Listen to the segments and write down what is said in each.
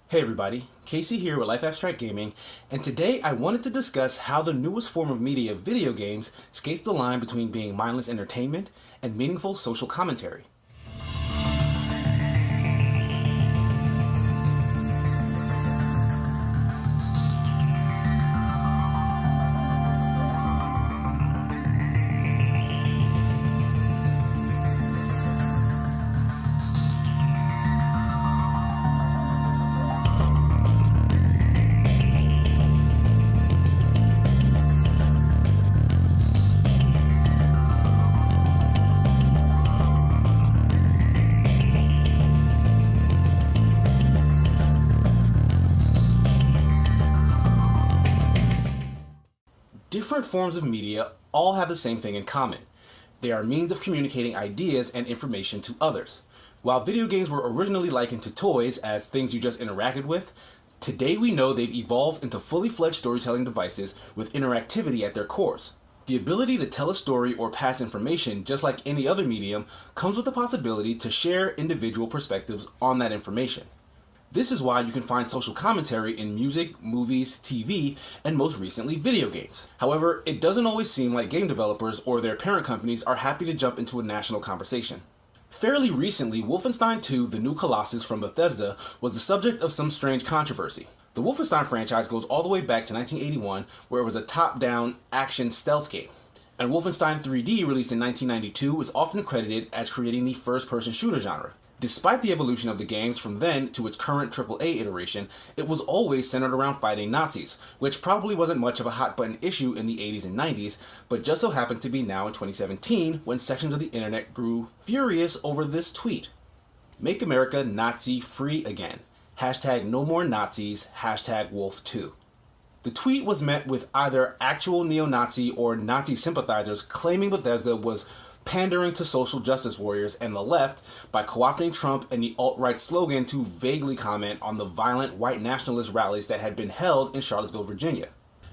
Hey everybody, Casey here with Life Abstract Gaming, and today I wanted to discuss how the newest form of media, video games, skates the line between being mindless entertainment and meaningful social commentary. Different forms of media all have the same thing in common. They are means of communicating ideas and information to others. While video games were originally likened to toys as things you just interacted with, today we know they've evolved into fully fledged storytelling devices with interactivity at their cores. The ability to tell a story or pass information, just like any other medium, comes with the possibility to share individual perspectives on that information. This is why you can find social commentary in music, movies, TV, and most recently video games. However, it doesn't always seem like game developers or their parent companies are happy to jump into a national conversation. Fairly recently, Wolfenstein 2, the new Colossus from Bethesda, was the subject of some strange controversy. The Wolfenstein franchise goes all the way back to 1981, where it was a top-down action stealth game. And Wolfenstein 3D, released in 1992, is often credited as creating the first-person shooter genre. Despite the evolution of the games from then to its current AAA iteration, it was always centered around fighting Nazis, which probably wasn't much of a hot-button issue in the 80s and 90s, but just so happens to be now in 2017 when sections of the internet grew furious over this tweet. Make America Nazi free again. Hashtag no more Nazis. Hashtag Wolf2. The tweet was met with either actual neo-Nazi or Nazi sympathizers claiming Bethesda was pandering to social justice warriors and the left by co-opting Trump and the alt-right slogan to vaguely comment on the violent white nationalist rallies that had been held in Charlottesville, Virginia.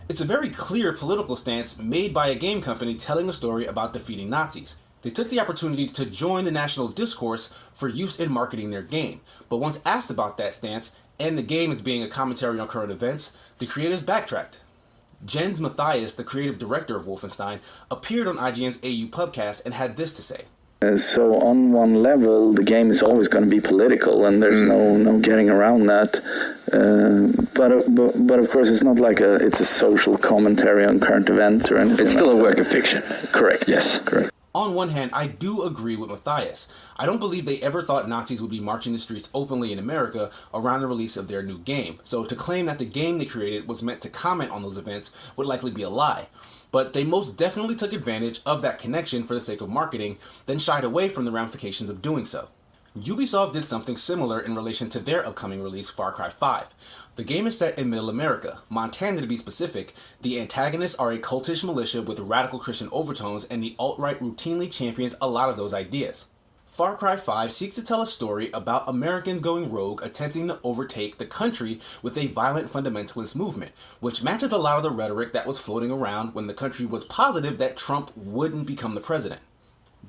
It's a very clear political stance made by a game company telling a story about defeating Nazis. They took the opportunity to join the national discourse for use in marketing their game, but once asked about that stance and the game as being a commentary on current events, the creators backtracked. Jens Matthias, the creative director of Wolfenstein, appeared on IGN's AU Pubcast and had this to say. So on one level, the game is always going to be political, and there's no getting around that. But of course, it's not like it's a social commentary on current events or anything. It's still a work of fiction. Correct. Yes. Correct. On one hand, I do agree with Matthias. I don't believe they ever thought Nazis would be marching the streets openly in America around the release of their new game, so to claim that the game they created was meant to comment on those events would likely be a lie. But they most definitely took advantage of that connection for the sake of marketing, then shied away from the ramifications of doing so. Ubisoft did something similar in relation to their upcoming release, Far Cry 5. The game is set in Middle America, Montana to be specific. The antagonists are a cultish militia with radical Christian overtones, and the alt-right routinely champions a lot of those ideas. Far Cry 5 seeks to tell a story about Americans going rogue attempting to overtake the country with a violent fundamentalist movement, which matches a lot of the rhetoric that was floating around when the country was positive that Trump wouldn't become the president.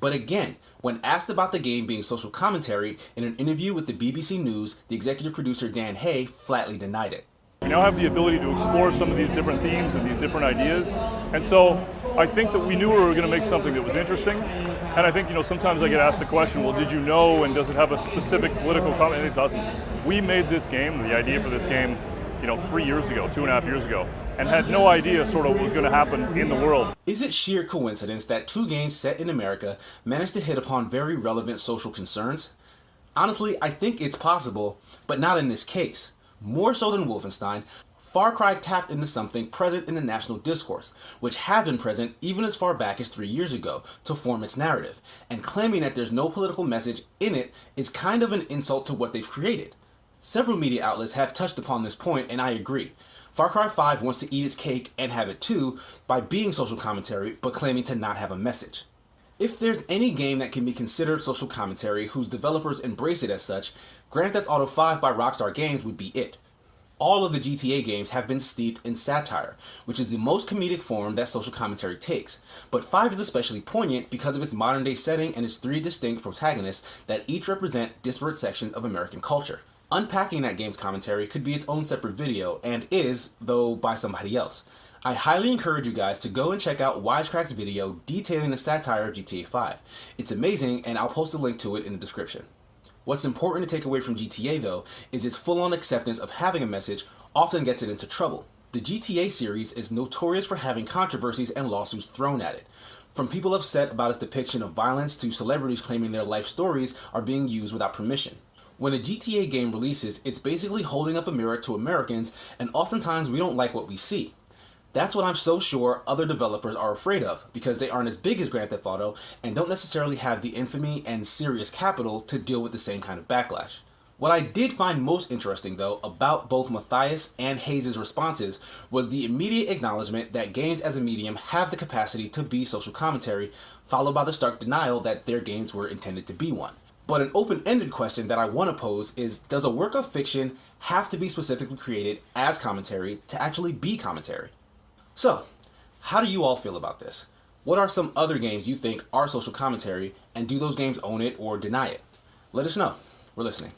But again, when asked about the game being social commentary in an interview with the BBC News, the executive producer Dan Hay flatly denied it. We now have the ability to explore some of these different themes and these different ideas. And so I think that we knew we were going to make something that was interesting. And I think, sometimes I get asked the question, well, did you know, and does it have a specific political comment? It doesn't. We made this game, the idea for this game, 3 years ago, 2.5 years ago, and had no idea sort of what was going to happen in the world. Is it sheer coincidence that two games set in America managed to hit upon very relevant social concerns? Honestly, I think it's possible, but not in this case. More so than Wolfenstein, Far Cry tapped into something present in the national discourse, which has been present even as far back as 3 years ago, to form its narrative, and claiming that there's no political message in it is kind of an insult to what they've created. Several media outlets have touched upon this point, and I agree. Far Cry 5 wants to eat its cake and have it too by being social commentary but claiming to not have a message. If there's any game that can be considered social commentary whose developers embrace it as such, Grand Theft Auto 5 by Rockstar Games would be it. All of the GTA games have been steeped in satire, which is the most comedic form that social commentary takes, but 5 is especially poignant because of its modern day setting and its 3 distinct protagonists that each represent disparate sections of American culture. Unpacking that game's commentary could be its own separate video, and is, though by somebody else. I highly encourage you guys to go and check out Wisecrack's video detailing the satire of GTA 5. It's amazing, and I'll post a link to it in the description. What's important to take away from GTA though, is its full-on acceptance of having a message often gets it into trouble. The GTA series is notorious for having controversies and lawsuits thrown at it. From people upset about its depiction of violence to celebrities claiming their life stories are being used without permission. When a GTA game releases, it's basically holding up a mirror to Americans, and oftentimes we don't like what we see. That's what I'm so sure other developers are afraid of, because they aren't as big as Grand Theft Auto and don't necessarily have the infamy and serious capital to deal with the same kind of backlash. What I did find most interesting though about both Matthias and Hayes' responses was the immediate acknowledgement that games as a medium have the capacity to be social commentary, followed by the stark denial that their games were intended to be one. But an open-ended question that I want to pose is, does a work of fiction have to be specifically created as commentary to actually be commentary? So, how do you all feel about this? What are some other games you think are social commentary, and do those games own it or deny it? Let us know. We're listening.